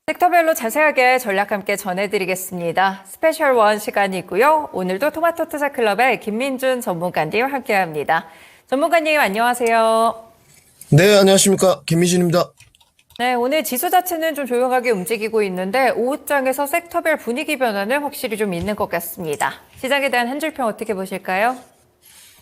섹터별로 자세하게 전략 함께 전해드리겠습니다. 스페셜 원 시간이고요. 오늘도 토마토 투자클럽의 김민준 전문가님 함께합니다. 전문가님 안녕하세요. 네, 안녕하십니까. 김미진입니다. 네, 오늘 지수 자체는 좀 조용하게 움직이고 있는데 오후장에서 섹터별 분위기 변화는 확실히 좀 있는 것 같습니다. 시장에 대한 한 줄평 어떻게 보실까요?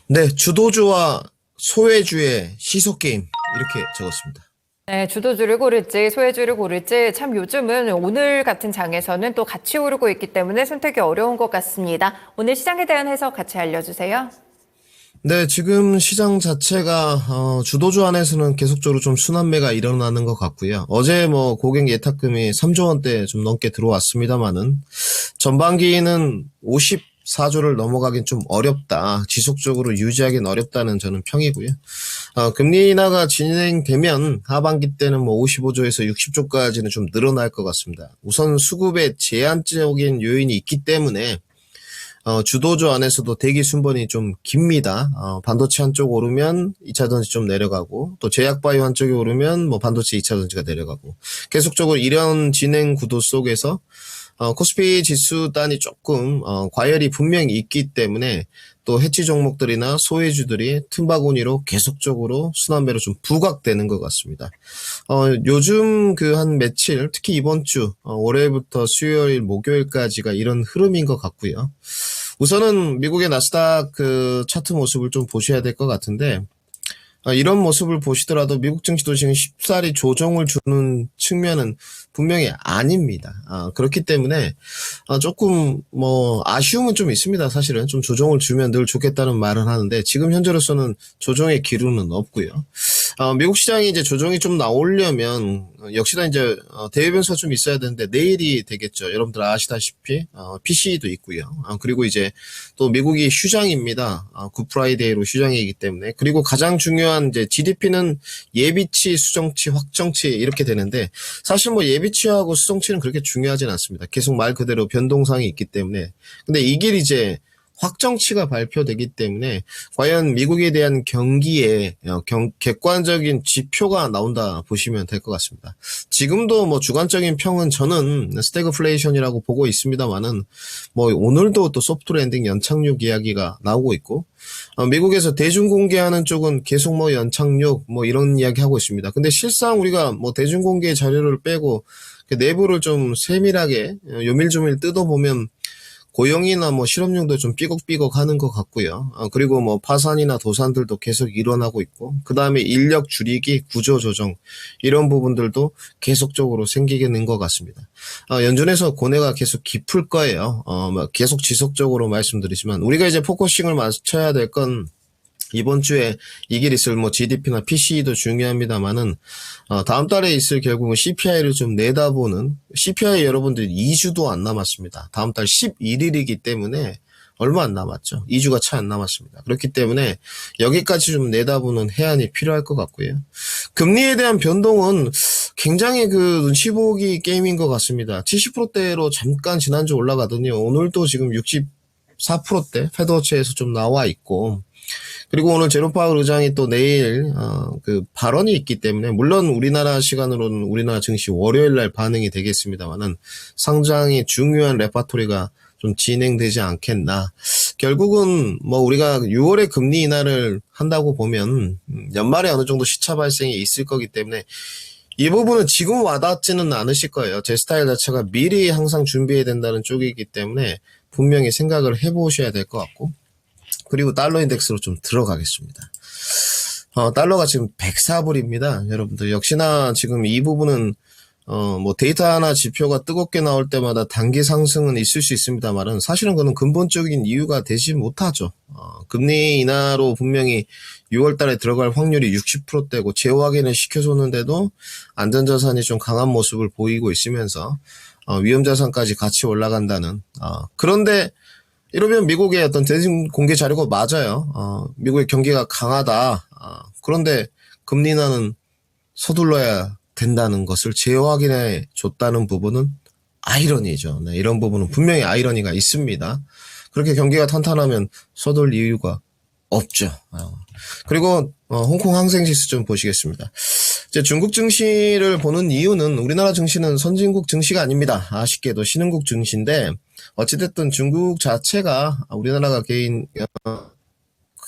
네, 주도주와 소외주의 시소게임 이렇게 적었습니다. 네, 주도주를 고를지 소외주를 고를지 참 요즘은 오늘 같은 장에서는 또 같이 오르고 있기 때문에 선택이 어려운 것 같습니다. 오늘 시장에 대한 해석 같이 알려주세요. 네, 지금 시장 자체가 주도주 안에서는 계속적으로 좀 순환매가 일어나는 것 같고요. 어제 뭐 고객 예탁금이 3조 원대 좀 넘게 들어왔습니다만은 전반기는 54조를 넘어가긴 좀 어렵다. 지속적으로 유지하기는 어렵다는 저는 평이고요. 금리 인하가 진행되면 하반기 때는 뭐 55조에서 60조까지는 좀 늘어날 것 같습니다. 우선 수급에 제한적인 요인이 있기 때문에 주도주 안에서도 대기 순번이 좀 깁니다. 반도체 한쪽 오르면 2차전지 좀 내려가고 또 제약바이오 한쪽이 오르면 뭐 반도체 2차전지가 내려가고 계속적으로 이런 진행 구도 속에서 코스피 지수 단이 조금 과열이 분명히 있기 때문에 또 해치 종목들이나 소외주들이 틈바구니로 계속적으로 순환매로 좀 부각되는 것 같습니다. 요즘 그 한 며칠 특히 이번 주 월요일부터 수요일 목요일까지가 이런 흐름인 것 같고요. 우선은 미국의 나스닥 그 차트 모습을 좀 보셔야 될 것 같은데 이런 모습을 보시더라도 미국 증시도 지금 쉽사리 조정을 주는 측면은 분명히 아닙니다. 그렇기 때문에 조금 뭐 아쉬움은 좀 있습니다. 사실은 좀 조정을 주면 늘 좋겠다는 말은 하는데 지금 현재로서는 조정의 기류는 없고요. 미국 시장이 이제 조정이 좀 나오려면 역시나 이제 대외 변수가 좀 있어야 되는데 내일이 되겠죠. 여러분들 아시다시피 PCE도 있고요. 그리고 이제 또 미국이 휴장입니다. 굿프라이데이로 휴장이기 때문에 그리고 가장 중요한 이제 GDP는 예비치, 수정치, 확정치 이렇게 되는데 사실 뭐 예비치하고 수정치는 그렇게 중요하진 않습니다. 계속 말 그대로 변동상이 있기 때문에 근데 이게 이제 확정치가 발표되기 때문에 과연 미국에 대한 경기에 객관적인 지표가 나온다 보시면 될 것 같습니다. 지금도 뭐 주관적인 평은 저는 스태그플레이션이라고 보고 있습니다만은 뭐 오늘도 또 소프트 랜딩 연착륙 이야기가 나오고 있고 미국에서 대중 공개하는 쪽은 계속 뭐 연착륙 뭐 이런 이야기 하고 있습니다. 근데 실상 우리가 뭐 대중 공개 자료를 빼고 내부를 좀 세밀하게 요밀조밀 뜯어보면 고용이나 뭐 실업률도 좀 삐걱삐걱 하는 것 같고요. 그리고 뭐 파산이나 도산들도 계속 일어나고 있고, 그 다음에 인력 줄이기, 구조 조정, 이런 부분들도 계속적으로 생기는 것 같습니다. 연준에서 고뇌가 계속 깊을 거예요. 계속 지속적으로 말씀드리지만, 우리가 이제 포커싱을 맞춰야 될 건, 이번 주에 이길 있을 뭐 GDP나 PCE도 중요합니다만은 다음 달에 있을 결국은 CPI를 좀 내다보는 CPI 여러분들 2주도 안 남았습니다. 다음 달 11일이기 때문에 얼마 안 남았죠. 2주가 채 안 남았습니다. 그렇기 때문에 여기까지 좀 내다보는 해안이 필요할 것 같고요. 금리에 대한 변동은 굉장히 그 눈치 보기 게임인 것 같습니다. 70%대로 잠깐 지난주 올라가더니 오늘도 지금 64%대 패드워치에서 좀 나와 있고 그리고 오늘 제롬 파월 의장이 또 내일 그 발언이 있기 때문에 물론 우리나라 시간으로는 우리나라 증시 월요일 날 반응이 되겠습니다만은 상당히 중요한 레파토리가 좀 진행되지 않겠나. 결국은 뭐 우리가 6월에 금리 인하를 한다고 보면 연말에 어느 정도 시차 발생이 있을 거기 때문에 이 부분은 지금 와닿지는 않으실 거예요. 제 스타일 자체가 미리 항상 준비해야 된다는 쪽이기 때문에 분명히 생각을 해보셔야 될 것 같고 그리고 달러 인덱스로 좀 들어가겠습니다. 달러가 지금 104불입니다. 여러분들 역시나 지금 이 부분은 뭐 데이터 하나 지표가 뜨겁게 나올 때마다 단기 상승은 있을 수 있습니다만은 사실은 그는 근본적인 이유가 되지 못하죠. 금리 인하로 분명히 6월 달에 들어갈 확률이 60%대고 재확인을 시켜줬는데도 안전자산이 좀 강한 모습을 보이고 있으면서 위험자산까지 같이 올라간다는 그런데 이러면 미국의 어떤 대중 공개 자료가 맞아요. 미국의 경기가 강하다. 그런데 금리 인하는 서둘러야 된다는 것을 재확인해 줬다는 부분은 아이러니죠. 네, 이런 부분은 분명히 아이러니가 있습니다. 그렇게 경기가 탄탄하면 서둘 이유가 없죠. 그리고 홍콩 항생지수 좀 보시겠습니다. 이제 중국 증시를 보는 이유는 우리나라 증시는 선진국 증시가 아닙니다. 아쉽게도 신흥국 증시인데 어찌됐든 중국 자체가 우리나라가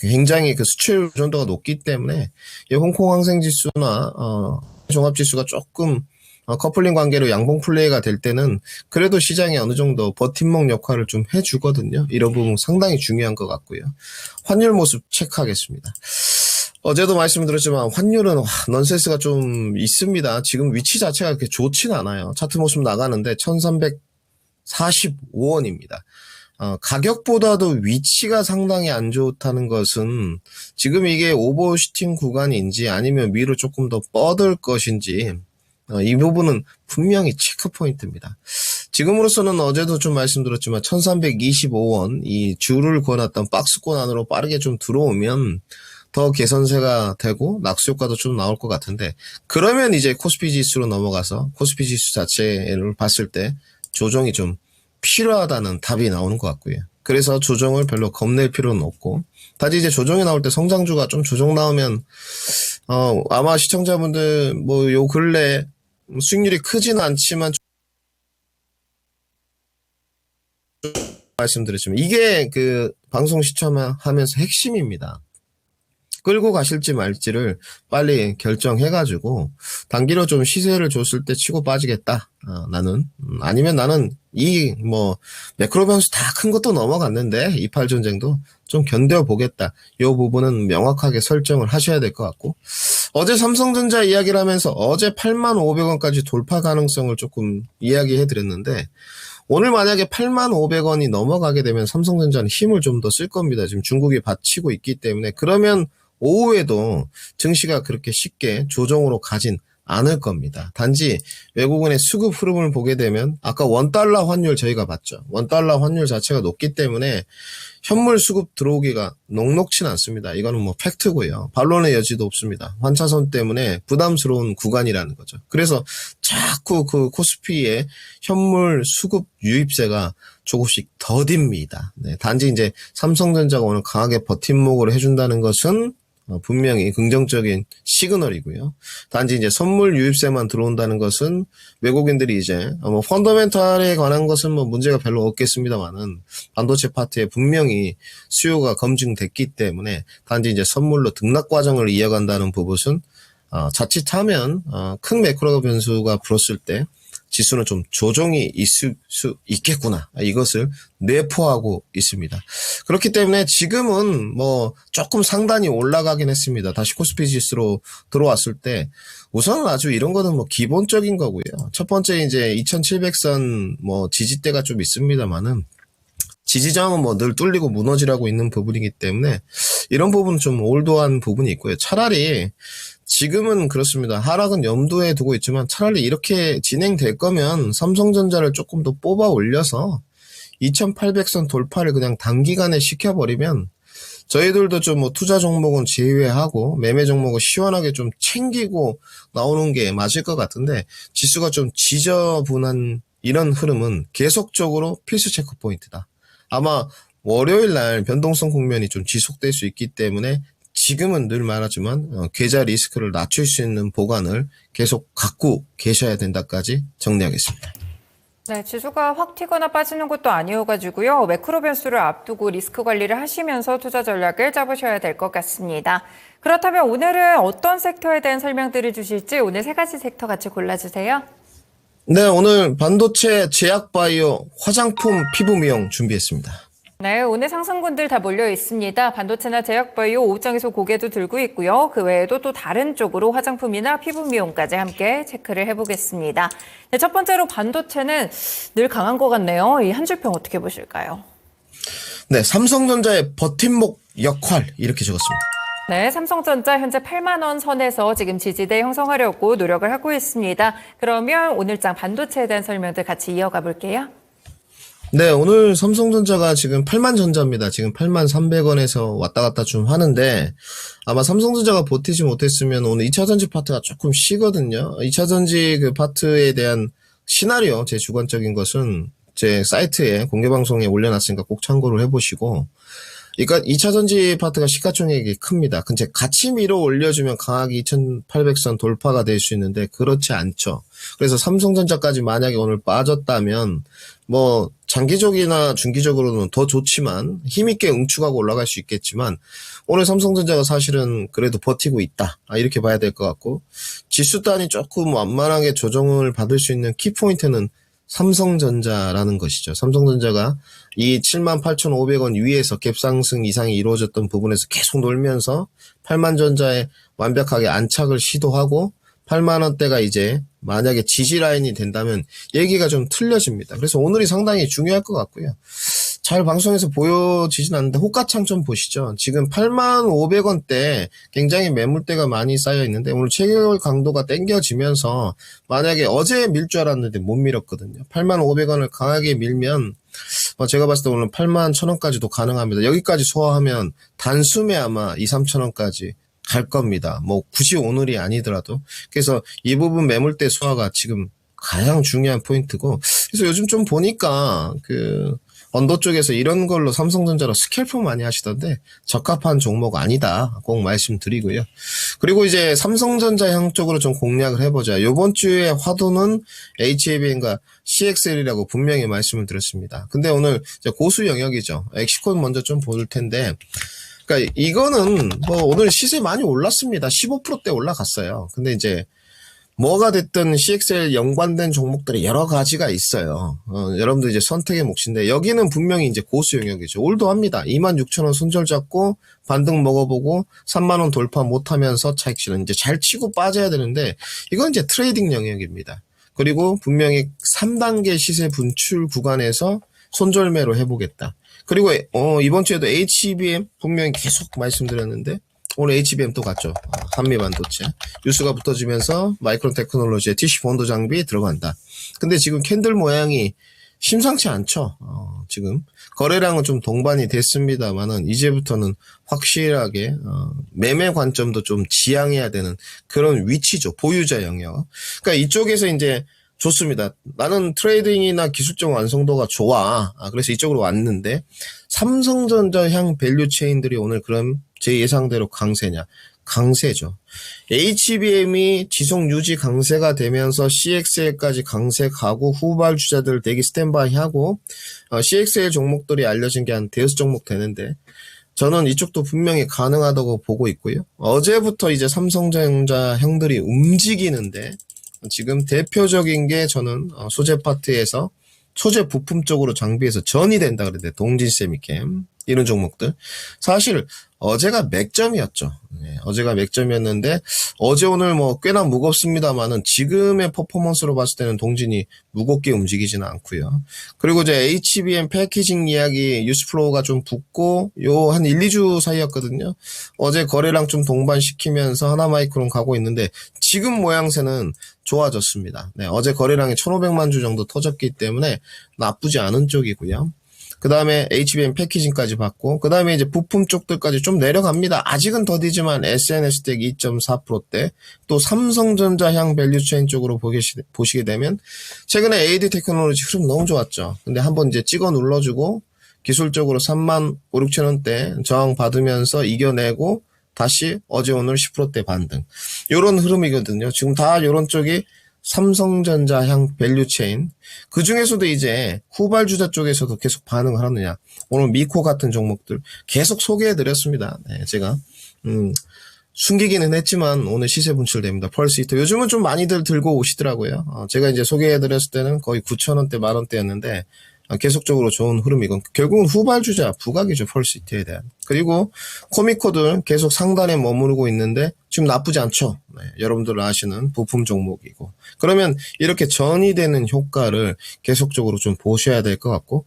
굉장히 그 수출 의존도가 높기 때문에 이 홍콩 항생 지수나 종합 지수가 조금 커플링 관계로 양봉 플레이가 될 때는 그래도 시장이 어느 정도 버팀목 역할을 좀 해주거든요. 이런 부분 상당히 중요한 것 같고요. 환율 모습 체크하겠습니다. 어제도 말씀드렸지만 환율은 넌센스가 좀 있습니다. 지금 위치 자체가 그렇게 좋진 않아요. 차트 모습 나가는데 1345원입니다. 가격보다도 위치가 상당히 안 좋다는 것은 지금 이게 오버슈팅 구간인지 아니면 위로 조금 더 뻗을 것인지 이 부분은 분명히 체크 포인트입니다. 지금으로서는 어제도 좀 말씀드렸지만 1325원 이 줄을 그어놨던 박스권 안으로 빠르게 좀 들어오면 더 개선세가 되고 낙수 효과도 좀 나올 것 같은데 그러면 이제 코스피 지수로 넘어가서 코스피 지수 자체를 봤을 때 조정이 좀 필요하다는 답이 나오는 것 같고요. 그래서 조정을 별로 겁낼 필요는 없고 다시 이제 조정이 나올 때 성장주가 좀 조정 나오면 아마 시청자분들 뭐 요 근래 수익률이 크지는 않지만 말씀드렸지만 이게 그 방송 시청하면서 핵심입니다. 끌고 가실지 말지를 빨리 결정해가지고 단기로 좀 시세를 줬을 때 치고 빠지겠다. 나는 아니면 나는 이 뭐 매크로 변수 다 큰 것도 넘어갔는데 이팔 전쟁도 좀 견뎌보겠다. 이 부분은 명확하게 설정을 하셔야 될 것 같고 어제 삼성전자 이야기를 하면서 어제 85,500원까지 돌파 가능성을 조금 이야기해드렸는데 오늘 만약에 85,500원이 넘어가게 되면 삼성전자는 힘을 좀 더 쓸 겁니다. 지금 중국이 받치고 있기 때문에 그러면 오후에도 증시가 그렇게 쉽게 조정으로 가진 않을 겁니다. 단지 외국인의 수급 흐름을 보게 되면 아까 원달러 환율 저희가 봤죠. 원달러 환율 자체가 높기 때문에 현물 수급 들어오기가 녹록치는 않습니다. 이거는 뭐 팩트고요. 반론의 여지도 없습니다. 환차선 때문에 부담스러운 구간이라는 거죠. 그래서 자꾸 그 코스피의 현물 수급 유입세가 조금씩 더딥니다. 네, 단지 이제 삼성전자가 오늘 강하게 버팀목을 해준다는 것은 분명히 긍정적인 시그널이고요. 단지 이제 선물 유입세만 들어온다는 것은 외국인들이 이제 뭐 펀더멘탈에 관한 것은 뭐 문제가 별로 없겠습니다만은 반도체 파트에 분명히 수요가 검증됐기 때문에 단지 이제 선물로 등락 과정을 이어간다는 부분은 자칫하면 큰 매크로 변수가 불었을 때 지수는 좀 조정이 있을 수 있겠구나. 이것을 내포하고 있습니다. 그렇기 때문에 지금은 뭐 조금 상단이 올라가긴 했습니다. 다시 코스피 지수로 들어왔을 때 우선은 아주 이런 거는 뭐 기본적인 거고요. 첫 번째 이제 2700선 뭐 지지대가 좀 있습니다만은 지지저항은 뭐 늘 뚫리고 무너지라고 있는 부분이기 때문에 이런 부분은 좀 올드한 부분이 있고요. 차라리 지금은 그렇습니다. 하락은 염두에 두고 있지만 차라리 이렇게 진행될 거면 삼성전자를 조금 더 뽑아 올려서 2800선 돌파를 그냥 단기간에 시켜버리면 저희들도 좀 뭐 투자 종목은 제외하고 매매 종목을 시원하게 좀 챙기고 나오는 게 맞을 것 같은데 지수가 좀 지저분한 이런 흐름은 계속적으로 필수 체크 포인트다. 아마 월요일 날 변동성 국면이 좀 지속될 수 있기 때문에 지금은 늘 말하지만 계좌 리스크를 낮출 수 있는 보관을 계속 갖고 계셔야 된다까지 정리하겠습니다. 네, 지수가 확 튀거나 빠지는 것도 아니어가지고요. 매크로 변수를 앞두고 리스크 관리를 하시면서 투자 전략을 짜보셔야 될 것 같습니다. 그렇다면 오늘은 어떤 섹터에 대한 설명들을 주실지 오늘 세 가지 섹터 같이 골라주세요. 네, 오늘 반도체, 제약바이오, 화장품, 피부 미용 준비했습니다. 네, 오늘 상승분들 다 몰려 있습니다. 반도체나 제약바이오, 오후장에서 고개도 들고 있고요. 그 외에도 또 다른 쪽으로 화장품이나 피부 미용까지 함께 체크를 해보겠습니다. 네, 첫 번째로 반도체는 늘 강한 것 같네요. 이 한 줄평 어떻게 보실까요? 네, 삼성전자의 버팀목 역할 이렇게 적었습니다. 네, 삼성전자 현재 8만 원 선에서 지금 지지대 형성하려고 노력을 하고 있습니다. 그러면 오늘장 반도체에 대한 설명들 같이 이어가 볼게요. 네, 오늘 삼성전자가 지금 8만 전자입니다. 지금 8만 300원에서 왔다 갔다 좀 하는데 아마 삼성전자가 버티지 못했으면 오늘 2차전지 파트가 조금 쉬거든요. 2차전지 그 파트에 대한 시나리오, 제 주관적인 것은 제 사이트에 공개방송에 올려놨으니까 꼭 참고를 해보시고 그러니까 2차 전지 파트가 시가총액이 큽니다. 근데 같이 밀어 올려주면 강하게 2800선 돌파가 될 수 있는데 그렇지 않죠. 그래서 삼성전자까지 만약에 오늘 빠졌다면 뭐 장기적이나 중기적으로는 더 좋지만 힘있게 응축하고 올라갈 수 있겠지만 오늘 삼성전자가 사실은 그래도 버티고 있다. 이렇게 봐야 될 것 같고 지수 단위 조금 완만하게 조정을 받을 수 있는 키포인트는 삼성전자라는 것이죠. 삼성전자가 이 78,500원 위에서 갭상승 이상이 이루어졌던 부분에서 계속 놀면서 8만전자에 완벽하게 안착을 시도하고 8만원대가 이제 만약에 지지 라인이 된다면 얘기가 좀 틀려집니다. 그래서 오늘이 상당히 중요할 것 같고요. 잘 방송에서 보여지진 않는데 호가창 좀 보시죠. 지금 85,500원대 굉장히 매물대가 많이 쌓여 있는데 오늘 최근 강도가 땡겨지면서 만약에 어제 밀 줄 알았는데 못 밀었거든요. 85,500원을 강하게 밀면 제가 봤을 때 오늘 81,000원까지도 가능합니다. 여기까지 소화하면 단숨에 아마 2-3,000원까지 갈 겁니다. 뭐 굳이 오늘이 아니더라도. 그래서 이 부분 매물대 소화가 지금 가장 중요한 포인트고 그래서 요즘 좀 보니까 언더 쪽에서 이런 걸로 삼성전자로 스캘프 많이 하시던데 적합한 종목 아니다. 꼭 말씀드리고요. 그리고 이제 삼성전자향 쪽으로 좀 공략을 해보자. 요번 주에 화두는 HABN과 CXL이라고 분명히 말씀을 드렸습니다. 근데 오늘 이제 고수 영역이죠. 엑시콘 먼저 좀 볼 텐데 그러니까 이거는 뭐 오늘 시세 많이 올랐습니다. 15%대 올라갔어요. 근데 이제 뭐가 됐든 CXL 연관된 종목들이 여러 가지가 있어요. 여러분들 이제 선택의 몫인데 여기는 분명히 이제 고수 영역이죠. 올드합니다. 26,000원 손절 잡고 반등 먹어보고 3만원 돌파 못하면서 차익 실현 이제 잘 치고 빠져야 되는데 이건 이제 트레이딩 영역입니다. 그리고 분명히 3단계 시세 분출 구간에서 손절매로 해보겠다. 그리고 이번 주에도 HBM 분명히 계속 말씀드렸는데 오늘 HBM 또 갔죠. 한미반도체. 뉴스가 붙어지면서 마이크론 테크놀로지의 TC 본도 장비 들어간다. 근데 지금 캔들 모양이 심상치 않죠. 지금 거래량은 좀 동반이 됐습니다만은 이제부터는 확실하게 매매 관점도 좀 지향해야 되는 그런 위치죠. 보유자 영역. 그러니까 이쪽에서 이제 좋습니다. 나는 트레이딩이나 기술적 완성도가 좋아. 그래서 이쪽으로 왔는데 삼성전자향 밸류 체인들이 오늘 그럼 제 예상대로 강세냐? 강세죠. HBM이 지속 유지 강세가 되면서 CXL까지 강세 가고 후발주자들 대기 스탠바이 하고 CXL 종목들이 알려진 게 한 대여섯 종목 되는데 저는 이쪽도 분명히 가능하다고 보고 있고요. 어제부터 이제 삼성전자 형들이 움직이는데 지금 대표적인 게 저는 소재 파트에서 소재 부품 쪽으로 장비에서 전이 된다 그랬는데 동진세미캠 이런 종목들 사실 어제가 맥점이었죠. 네, 어제가 맥점이었는데 어제 오늘 뭐 꽤나 무겁습니다만은 지금의 퍼포먼스로 봤을 때는 동진이 무겁게 움직이지는 않고요. 그리고 이제 HBM 패키징 이야기 뉴스플로우가 좀 붙고 요 한 1, 2주 사이였거든요. 어제 거래량 좀 동반시키면서 하나마이크론 가고 있는데 지금 모양새는 좋아졌습니다. 네, 어제 거래량이 1,500만 주 정도 터졌기 때문에 나쁘지 않은 쪽이고요. 그 다음에 HBM 패키징까지 받고, 그 다음에 이제 부품 쪽들까지 좀 내려갑니다. 아직은 더디지만 SNS텍 2.4%대, 또 삼성전자향 밸류체인 쪽으로 보시게 되면, 최근에 AD 테크놀로지 흐름 너무 좋았죠. 근데 한번 이제 찍어 눌러주고, 기술적으로 3만 5, 6천원대 저항 받으면서 이겨내고, 다시 어제 오늘 10%대 반등. 요런 흐름이거든요. 지금 다 요런 쪽이 삼성전자향 밸류체인 그 중에서도 이제 후발주자 쪽에서도 계속 반응을 하느냐 오늘 미코 같은 종목들 계속 소개해드렸습니다. 네, 제가 숨기기는 했지만 오늘 시세 분출됩니다. 펄스히터 요즘은 좀 많이들 들고 오시더라고요. 제가 이제 소개해드렸을 때는 거의 9,000원대 만원대였는데 계속적으로 좋은 흐름이건 결국은 후발주자 부각이죠. 펄스히터에 대한. 그리고 코미코들 계속 상단에 머무르고 있는데 지금 나쁘지 않죠. 네, 여러분들 아시는 부품 종목이고 그러면 이렇게 전이 되는 효과를 계속적으로 좀 보셔야 될 것 같고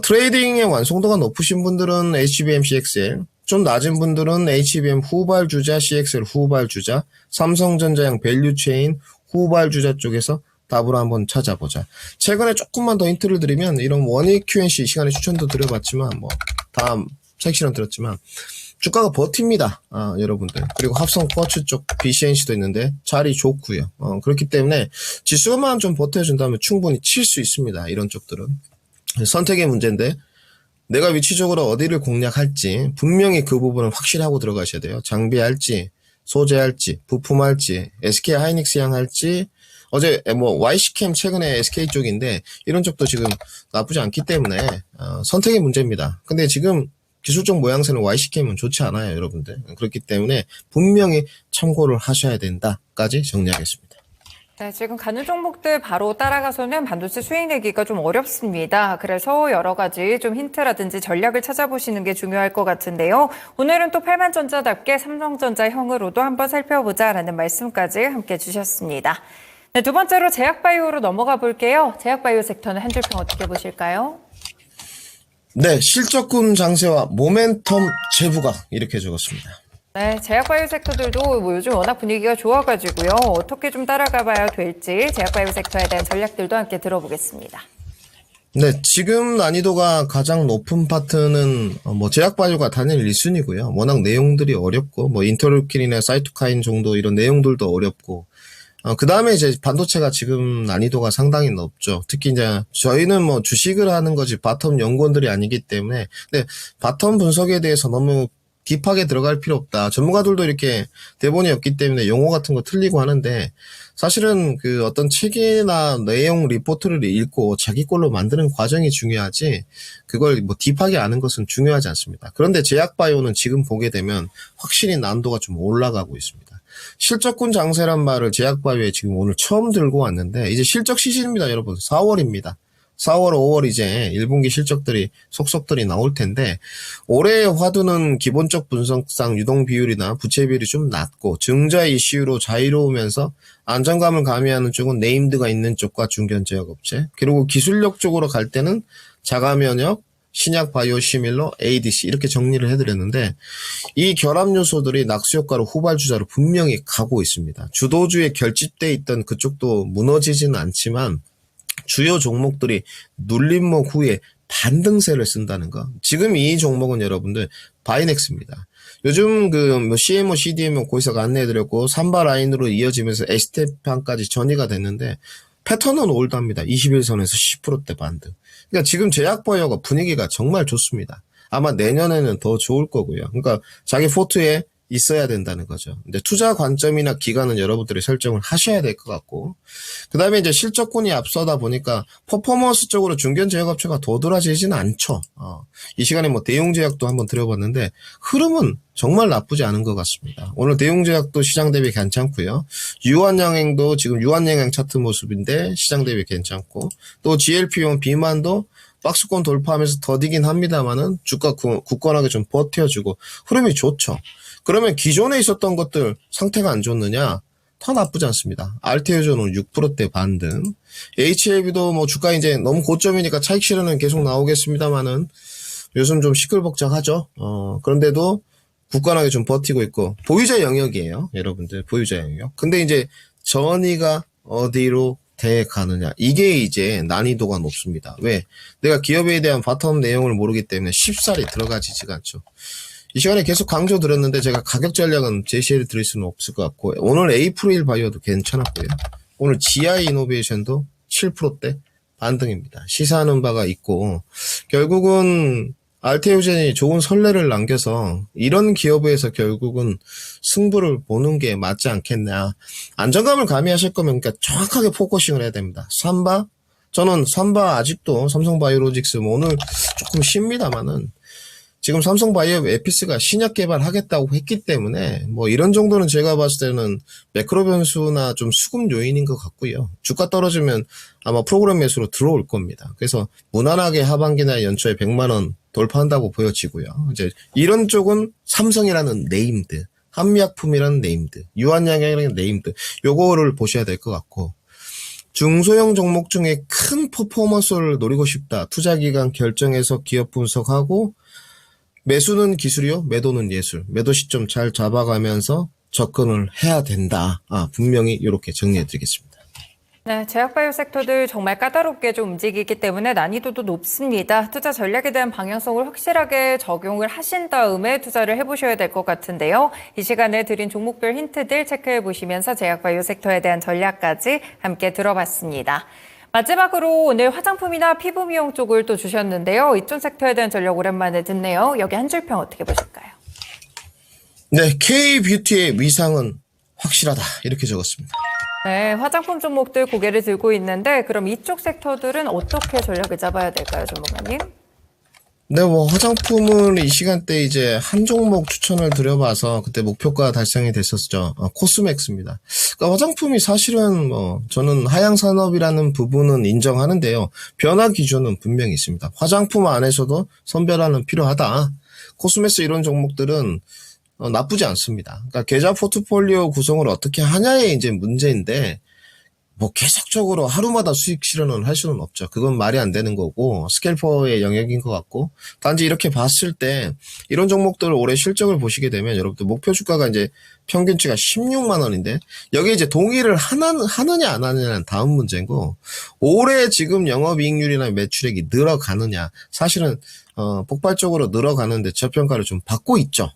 트레이딩의 완성도가 높으신 분들은 HBM, CXL 좀 낮은 분들은 HBM 후발주자, CXL 후발주자, 삼성전자형 밸류체인 후발주자 쪽에서 답으로 한번 찾아보자. 최근에 조금만 더 힌트를 드리면 이런 원익 Q&C 시간에 추천도 드려봤지만 뭐 다음 섹시는 들었지만 주가가 버팁니다. 여러분들. 그리고 합성 쿼츠 쪽 BCNC도 있는데 자리 좋고요. 그렇기 때문에 지수만 좀 버텨준다면 충분히 칠 수 있습니다. 이런 쪽들은. 선택의 문제인데 내가 위치적으로 어디를 공략할지 분명히 그 부분은 확실하고 들어가셔야 돼요. 장비할지, 소재할지, 부품할지, SK 하이닉스 향할지, 어제 뭐 YC캠 최근에 SK 쪽인데 이런 쪽도 지금 나쁘지 않기 때문에 선택의 문제입니다. 근데 지금 기술적 모양새는 YC캠은 좋지 않아요, 여러분들. 그렇기 때문에 분명히 참고를 하셔야 된다까지 정리하겠습니다. 네, 지금 가는 종목들 바로 따라가서는 반도체 수익 내기가 좀 어렵습니다. 그래서 여러 가지 좀 힌트라든지 전략을 찾아보시는 게 중요할 것 같은데요. 오늘은 또 팔만전자답게 삼성전자형으로도 한번 살펴보자라는 말씀까지 함께 주셨습니다. 네, 두 번째로 제약바이오로 넘어가 볼게요. 제약바이오 섹터는 한 줄 평 어떻게 보실까요? 네, 실적군 장세와 모멘텀 재부각 이렇게 적었습니다. 네, 제약바이오 섹터들도 뭐 요즘 워낙 분위기가 좋아가지고요. 어떻게 좀 따라가봐야 될지 제약바이오 섹터에 대한 전략들도 함께 들어보겠습니다. 네, 지금 난이도가 가장 높은 파트는 뭐 제약바이오가 단일 1순위고요. 워낙 내용들이 어렵고 뭐 인터루킨이나 사이토카인 정도 이런 내용들도 어렵고 그 다음에 이제 반도체가 지금 난이도가 상당히 높죠. 특히 이제 저희는 뭐 주식을 하는 거지 바텀 연구원들이 아니기 때문에 근데 바텀 분석에 대해서 너무 딥하게 들어갈 필요 없다. 전문가들도 이렇게 대본이 없기 때문에 용어 같은 거 틀리고 하는데 사실은 그 어떤 책이나 내용 리포트를 읽고 자기 걸로 만드는 과정이 중요하지 그걸 뭐 딥하게 아는 것은 중요하지 않습니다. 그런데 제약바이오는 지금 보게 되면 확실히 난도가 좀 올라가고 있습니다. 실적군 장세란 말을 제약바이오에 지금 오늘 처음 들고 왔는데 이제 실적 시즌입니다, 여러분. 4월입니다. 4월, 5월 이제 1분기 실적들이 속속들이 나올 텐데 올해의 화두는 기본적 분석상 유동 비율이나 부채 비율이 좀 낮고 증자 이슈로 자유로우면서 안정감을 가미하는 쪽은 네임드가 있는 쪽과 중견제약업체 그리고 기술력 쪽으로 갈 때는 자가면역, 신약 바이오 시밀러, ADC 이렇게 정리를 해드렸는데 이 결합 요소들이 낙수효과로 후발주자로 분명히 가고 있습니다. 주도주에 결집돼 있던 그쪽도 무너지지는 않지만 주요 종목들이 눌림목 후에 반등세를 쓴다는 거. 지금 이 종목은 여러분들 바이넥스입니다. 요즘 그 CMO, CDMO 고이사가 안내해드렸고 3바 라인으로 이어지면서 에스테판까지 전이가 됐는데 패턴은 올드합니다. 21선에서 10%대 반등. 그러니까 지금 제약바이오가 분위기가 정말 좋습니다. 아마 내년에는 더 좋을 거고요. 그러니까 자기 포트에 있어야 된다는 거죠. 근데 투자 관점이나 기간은 여러분들이 설정을 하셔야 될 것 같고, 그 다음에 이제 실적군이 앞서다 보니까 퍼포먼스 쪽으로 중견 제약업체가 도드라지지는 않죠. 이 시간에 뭐 대용제약도 한번 드려봤는데 흐름은 정말 나쁘지 않은 것 같습니다. 오늘 대용제약도 시장 대비 괜찮고요. 유한양행도 지금 유한양행 차트 모습인데 시장 대비 괜찮고, 또 GLP-1 비만도 박스권 돌파하면서 더디긴 합니다만은 주가 굳건하게 좀 버텨주고 흐름이 좋죠. 그러면 기존에 있었던 것들 상태가 안 좋느냐? 더 나쁘지 않습니다. 알테오전은 6%대 반등. HLB도 뭐 주가 이제 너무 고점이니까 차익 실현은 계속 나오겠습니다만은 요즘 좀 시끌벅적하죠. 그런데도 굳건하게 좀 버티고 있고 보유자 영역이에요. 여러분들 보유자 영역. 근데 이제 전이가 어디로 돼 가느냐. 이게 이제 난이도가 높습니다. 왜? 내가 기업에 대한 바텀 내용을 모르기 때문에 쉽사리 들어가지지가 않죠. 이 시간에 계속 강조 드렸는데 제가 가격 전략은 제시해 드릴 수는 없을 것 같고 오늘 A1 바이오도 괜찮았고요. 오늘 GI 이노베이션도 7%대 반등입니다. 시사하는 바가 있고 결국은 알테오젠이 좋은 선례를 남겨서 이런 기업에서 결국은 승부를 보는 게 맞지 않겠냐. 안정감을 가미하실 거면 그러니까 정확하게 포커싱을 해야 됩니다. 삼바? 저는 삼바 아직도 삼성바이오로직스 뭐 오늘 조금 쉽니다만은 지금 삼성바이오 에피스가 신약 개발하겠다고 했기 때문에 뭐 이런 정도는 제가 봤을 때는 매크로 변수나 좀 수급 요인인 것 같고요. 주가 떨어지면 아마 프로그램 매수로 들어올 겁니다. 그래서 무난하게 하반기나 연초에 100만 원 돌파한다고 보여지고요. 이제 이런 쪽은 삼성이라는 네임드, 한미약품이라는 네임드, 유한양행이라는 네임드 요거를 보셔야 될 것 같고 중소형 종목 중에 큰 퍼포먼스를 노리고 싶다. 투자기간 결정해서 기업 분석하고 매수는 기술이요, 매도는 예술. 매도 시점 잘 잡아가면서 접근을 해야 된다. 분명히 이렇게 정리해드리겠습니다. 네, 제약바이오 섹터들 정말 까다롭게 좀 움직이기 때문에 난이도도 높습니다. 투자 전략에 대한 방향성을 확실하게 적용을 하신 다음에 투자를 해보셔야 될 것 같은데요. 이 시간에 드린 종목별 힌트들 체크해 보시면서 제약바이오 섹터에 대한 전략까지 함께 들어봤습니다. 마지막으로 오늘 화장품이나 피부 미용 쪽을 또 주셨는데요. 이쪽 섹터에 대한 전략 오랜만에 듣네요. 여기 한 줄평 어떻게 보실까요? 네, K-뷰티의 위상은 확실하다. 이렇게 적었습니다. 네, 화장품 종목들 고개를 들고 있는데 그럼 이쪽 섹터들은 어떻게 전략을 잡아야 될까요, 전문가님? 네, 뭐 화장품은 이 시간대 이제 한 종목 추천을 드려봐서 그때 목표가 달성이 됐었죠. 코스맥스입니다. 그러니까 화장품이 사실은 뭐 저는 하향 산업이라는 부분은 인정하는데요. 변화 기준은 분명히 있습니다. 화장품 안에서도 선별화는 필요하다. 코스맥스 이런 종목들은 나쁘지 않습니다. 그러니까 계좌 포트폴리오 구성을 어떻게 하냐의 이제 문제인데, 뭐 계속적으로 하루마다 수익 실현을 할 수는 없죠. 그건 말이 안 되는 거고 스캘퍼의 영역인 것 같고, 단지 이렇게 봤을 때 이런 종목들 올해 실적을 보시게 되면 여러분들 목표 주가가 이제 평균치가 16만 원인데 여기에 이제 동의를 하느냐 안 하느냐는 다음 문제고, 올해 지금 영업이익률이나 매출액이 늘어가느냐, 사실은 폭발적으로 늘어가는데 저평가를 좀 받고 있죠.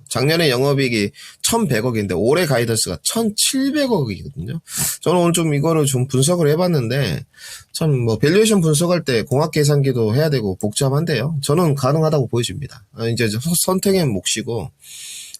작년에 영업이익이 1,100억인데 올해 가이던스가 1,700억이거든요. 저는 오늘 좀 이거를 좀 분석을 해봤는데 참 뭐 밸류에이션 분석할 때 공학 계산기도 해야 되고 복잡한데요. 저는 가능하다고 보여집니다. 이제 선택의 몫이고,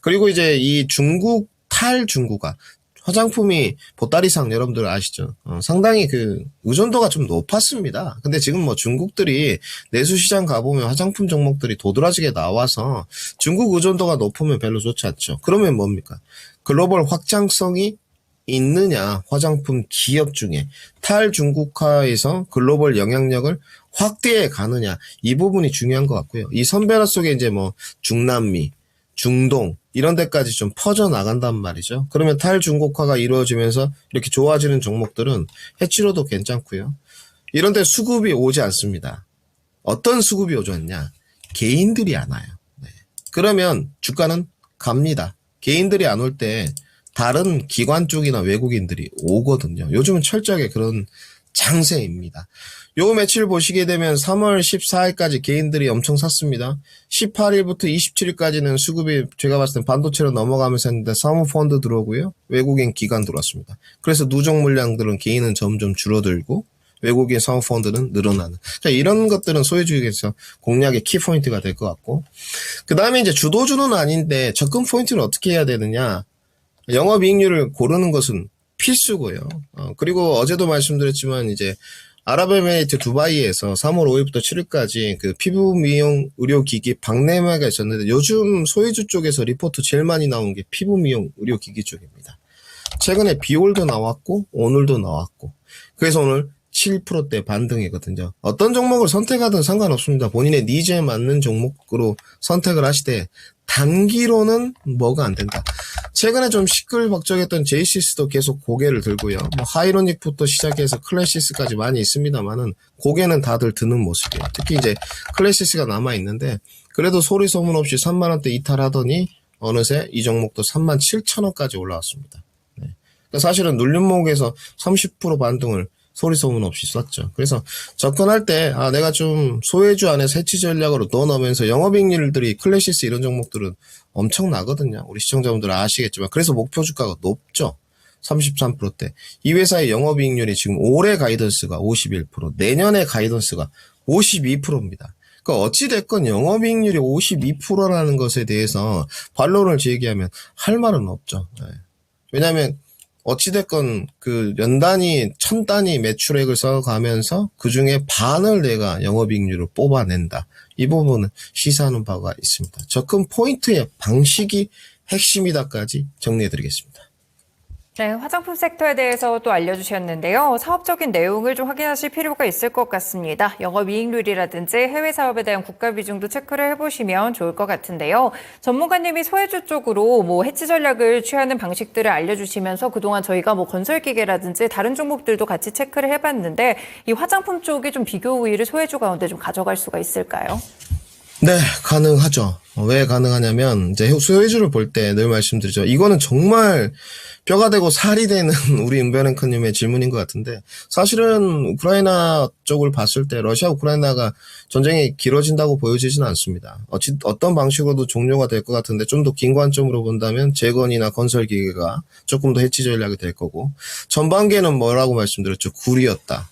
그리고 이제 이 중국 탈중국화 화장품이 보따리상 여러분들 아시죠? 상당히 그 의존도가 좀 높았습니다. 근데 지금 뭐 중국들이 내수시장 가보면 화장품 종목들이 도드라지게 나와서 중국 의존도가 높으면 별로 좋지 않죠. 그러면 뭡니까? 글로벌 확장성이 있느냐, 화장품 기업 중에 탈중국화에서 글로벌 영향력을 확대해 가느냐, 이 부분이 중요한 것 같고요. 이 선별화 속에 이제 뭐 중남미, 중동 이런 데까지 좀 퍼져 나간단 말이죠. 그러면 탈중국화가 이루어지면서 이렇게 좋아지는 종목들은 해치로도 괜찮고요. 이런 데 수급이 오지 않습니다. 어떤 수급이 오지 않냐? 개인들이 안 와요. 네. 그러면 주가는 갑니다. 개인들이 안 올 때 다른 기관 쪽이나 외국인들이 오거든요. 요즘은 철저하게 그런 장세입니다. 요 며칠 보시게 되면 3월 14일까지 개인들이 엄청 샀습니다. 18일부터 27일까지는 수급이 제가 봤을 땐 반도체로 넘어가면서 했는데 사모펀드 들어오고요. 외국인 기관 들어왔습니다. 그래서 누적 물량들은 개인은 점점 줄어들고 외국인 사모펀드는 늘어나는. 자, 이런 것들은 소외주의에서 공략의 키포인트가 될 것 같고, 그 다음에 이제 주도주는 아닌데 접근 포인트를 어떻게 해야 되느냐. 영업이익률을 고르는 것은 필수고요. 그리고 어제도 말씀드렸지만 이제 아랍에미레이트 두바이에서 3월 5일부터 7일까지 그 피부 미용 의료기기 박람회가 있었는데 요즘 소외주 쪽에서 리포트 제일 많이 나온 게 피부 미용 의료기기 쪽입니다. 최근에 비올도 나왔고 오늘도 나왔고, 그래서 오늘 7%대 반등이거든요. 어떤 종목을 선택하든 상관없습니다. 본인의 니즈에 맞는 종목으로 선택을 하시되 단기로는 뭐가 안 된다. 최근에 좀 시끌벅적했던 제이시스도 계속 고개를 들고요. 뭐 하이로닉부터 시작해서 클래시스까지 많이 있습니다만은 고개는 다들 드는 모습이에요. 특히 이제 클래시스가 남아 있는데 그래도 소리 소문 없이 3만 원대 이탈하더니 어느새 이 종목도 37,000원까지 올라왔습니다. 네. 그러니까 사실은 눌림목에서 30% 반등을 소리 소문 없이 썼죠. 그래서 접근할 때 내가 좀 소외주 안에서 해치 전략으로 넣어놓으면서 영업이익률들이 클래시스 이런 종목들은 엄청나거든요. 우리 시청자분들은 아시겠지만 그래서 목표 주가가 높죠. 33%대. 이 회사의 영업이익률이 지금 올해 가이던스가 51%, 내년의 가이던스가 52%입니다. 그러니까 어찌됐건 영업이익률이 52%라는 것에 대해서 반론을 제기하면 할 말은 없죠. 네. 왜냐하면 어찌됐건 그 연단위 1000단위 매출액을 써가면서 그중에 반을 내가 영업이익률을 뽑아낸다. 이 부분은 시사하는 바가 있습니다. 접근 포인트의 방식이 핵심이다까지 정리해드리겠습니다. 네, 화장품 섹터에 대해서 또 알려주셨는데요. 사업적인 내용을 좀 확인하실 필요가 있을 것 같습니다. 영업이익률이라든지 해외 사업에 대한 국가 비중도 체크를 해보시면 좋을 것 같은데요. 전문가님이 소외주 쪽으로 뭐 해치 전략을 취하는 방식들을 알려주시면서 그동안 저희가 뭐 건설기계라든지 다른 종목들도 같이 체크를 해봤는데 이 화장품 쪽이 좀 비교 우위를 소외주 가운데 좀 가져갈 수가 있을까요? 네, 가능하죠. 왜 가능하냐면, 이제 수혜주를 볼 때 늘 말씀드리죠. 이거는 정말 뼈가 되고 살이 되는 우리 은변앵커님의 질문인 것 같은데, 사실은 우크라이나 쪽을 봤을 때 러시아 우크라이나가 전쟁이 길어진다고 보여지진 않습니다. 어떤 방식으로도 종료가 될 것 같은데, 좀 더 긴 관점으로 본다면 재건이나 건설 기계가 조금 더 해치 전략이 될 거고, 전반기에는 뭐라고 말씀드렸죠? 굴이었다.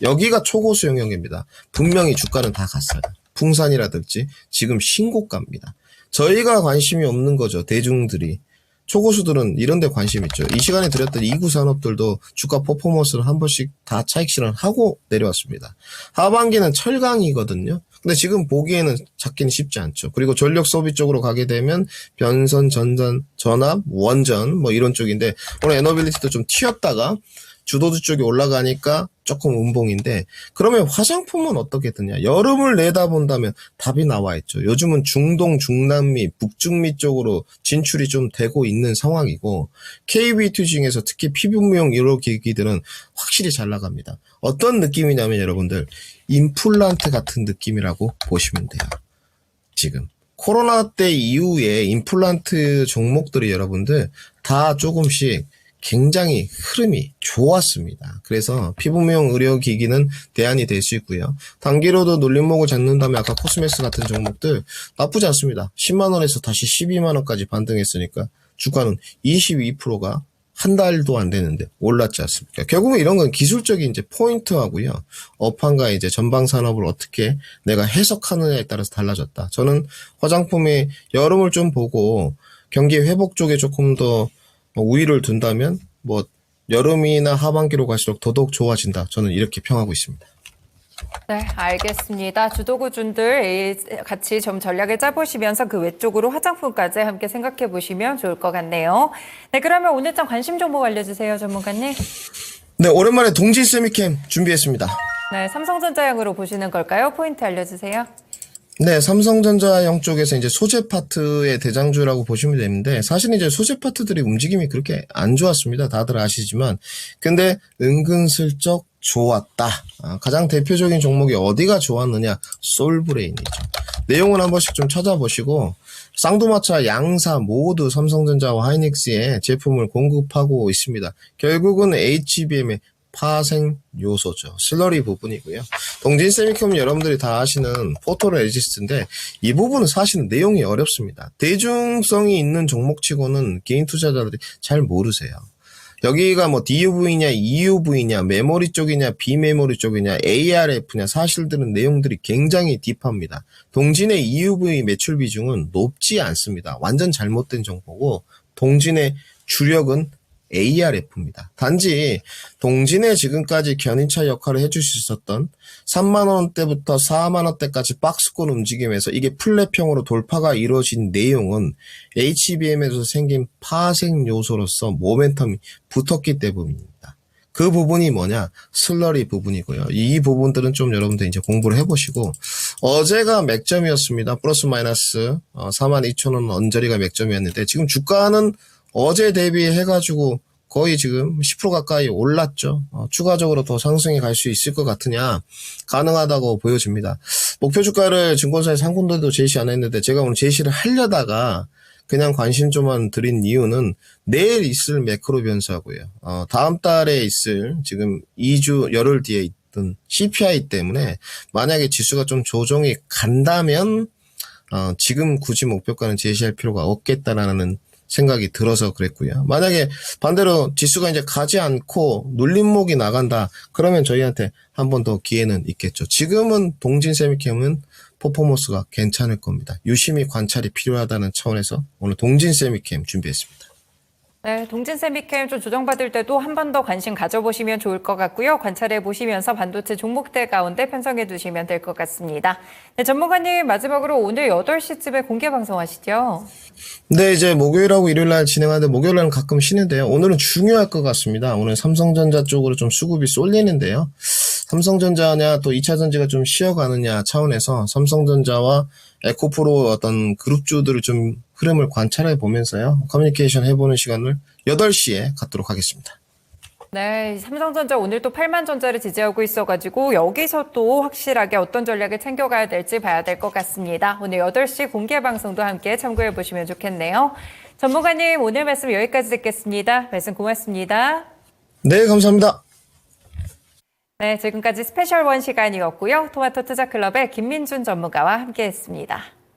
여기가 초고수 영역입니다. 분명히 주가는 다 갔어요. 풍산이라든지 지금 신고가입니다. 저희가 관심이 없는 거죠. 대중들이. 초고수들은 이런 데 관심 있죠. 이 시간에 드렸던 2구 산업들도 주가 퍼포먼스를 한 번씩 다 차익 실현하고 내려왔습니다. 하반기는 철강이거든요. 근데 지금 보기에는 잡기는 쉽지 않죠. 그리고 전력 소비 쪽으로 가게 되면 변선, 전선, 전압, 원전 뭐 이런 쪽인데 오늘 에너빌리티도 좀 튀었다가 주도주 쪽이 올라가니까 조금 운봉인데 그러면 화장품은 어떻게 되냐? 여름을 내다본다면 답이 나와 있죠. 요즘은 중동, 중남미, 북중미 쪽으로 진출이 좀 되고 있는 상황이고 KBT 중에서 특히 피부미용 의료기기들은 확실히 잘 나갑니다. 어떤 느낌이냐면 여러분들 임플란트 같은 느낌이라고 보시면 돼요. 지금 코로나 때 이후에 임플란트 종목들이 여러분들 다 조금씩 굉장히 흐름이 좋았습니다. 그래서 피부미용 의료기기는 대안이 될 수 있고요. 단기로도 눌림목을 잡는다면 아까 코스메스 같은 종목들 나쁘지 않습니다. 10만 원에서 다시 12만 원까지 반등했으니까 주가는 22%가 한 달도 안 되는데 올랐지 않습니까? 결국은 이런 건 기술적인 이제 포인트하고요. 업황과 이제 전방 산업을 어떻게 내가 해석하느냐에 따라서 달라졌다. 저는 화장품이 여름을 좀 보고 경기 회복 쪽에 조금 더 우위를 둔다면 뭐 여름이나 하반기로 갈수록 더더욱 좋아진다. 저는 이렇게 평하고 있습니다. 네, 알겠습니다. 주도구준들 같이 좀 전략을 짜보시면서 그 외쪽으로 화장품까지 함께 생각해 보시면 좋을 것 같네요. 네, 그러면 오늘장 관심 종목 알려주세요, 전문가님. 네, 오랜만에 동진 세미캠 준비했습니다. 네, 삼성전자형으로 보시는 걸까요? 포인트 알려주세요. 네, 삼성전자형 쪽에서 이제 소재 파트의 대장주라고 보시면 되는데, 사실 이제 소재 파트들이 움직임이 그렇게 안 좋았습니다. 다들 아시지만. 근데 은근슬쩍 좋았다. 가장 대표적인 종목이 어디가 좋았느냐? 솔브레인이죠. 내용은 한 번씩 좀 찾아보시고, 쌍두마차 양사 모두 삼성전자와 하이닉스에 제품을 공급하고 있습니다. 결국은 HBM의 파생 요소죠. 슬러리 부분이고요. 동진 세미컴 여러분들이 다 아시는 포토레지스트인데 이 부분은 사실은 내용이 어렵습니다. 대중성이 있는 종목치고는 개인 투자자들이 잘 모르세요. 여기가 뭐 DUV냐, EUV냐, 메모리 쪽이냐, 비메모리 쪽이냐, ARF냐 사실들은 내용들이 굉장히 딥합니다. 동진의 EUV 매출 비중은 높지 않습니다. 완전 잘못된 정보고 동진의 주력은 ARF입니다. 단지 동진의 지금까지 견인차 역할을 해줄 수 있었던 3만원대부터 4만원대까지 박스권 움직임에서 이게 플랫형으로 돌파가 이루어진 내용은 HBM에서 생긴 파생 요소로서 모멘텀이 붙었기 때문입니다. 그 부분이 뭐냐? 슬러리 부분이고요. 이 부분들은 좀 여러분들 이제 공부를 해보시고 어제가 맥점이었습니다. 플러스 마이너스 42,000원 언저리가 맥점이었는데 지금 주가는 어제 대비해가지고 거의 지금 10% 가까이 올랐죠. 추가적으로 더 상승이 갈 수 있을 것 같으냐? 가능하다고 보여집니다. 목표 주가를 증권사에서 한 군데도 제시 안 했는데 제가 오늘 제시를 하려다가 그냥 관심조만 드린 이유는 내일 있을 매크로 변수하고요. 다음 달에 있을 지금 2주 열흘 뒤에 있던 CPI 때문에 만약에 지수가 좀 조정이 간다면 지금 굳이 목표가는 제시할 필요가 없겠다라는 생각이 들어서 그랬고요. 만약에 반대로 지수가 이제 가지 않고 눌림목이 나간다. 그러면 저희한테 한 번 더 기회는 있겠죠. 지금은 동진 세미캠은 퍼포먼스가 괜찮을 겁니다. 유심히 관찰이 필요하다는 차원에서 오늘 동진 세미캠 준비했습니다. 네, 동진 세미캠 좀 조정받을 때도 한 번 더 관심 가져보시면 좋을 것 같고요. 관찰해 보시면서 반도체 종목들 가운데 편성해 두시면 될 것 같습니다. 네, 전문가님 마지막으로 오늘 8시쯤에 공개 방송하시죠? 네, 이제 목요일하고 일요일날 진행하는데 목요일날은 가끔 쉬는데요. 오늘은 중요할 것 같습니다. 오늘 삼성전자 쪽으로 좀 수급이 쏠리는데요. 삼성전자냐 또 2차전지가 좀 쉬어가느냐 차원에서 삼성전자와 에코프로 어떤 그룹주들을 좀 흐름을 관찰해 보면서요. 커뮤니케이션 해보는 시간을 8시에 갖도록 하겠습니다. 네, 삼성전자 오늘 또 8만전자를 지지하고 있어가지고 여기서 또 확실하게 어떤 전략을 챙겨가야 될지 봐야 될 것 같습니다. 오늘 8시 공개 방송도 함께 참고해 보시면 좋겠네요. 전문가님, 오늘 말씀 여기까지 듣겠습니다. 말씀 고맙습니다. 네, 감사합니다. 네, 지금까지 스페셜 원 시간이었고요. 토마토 투자클럽의 김민준 전문가와 함께했습니다.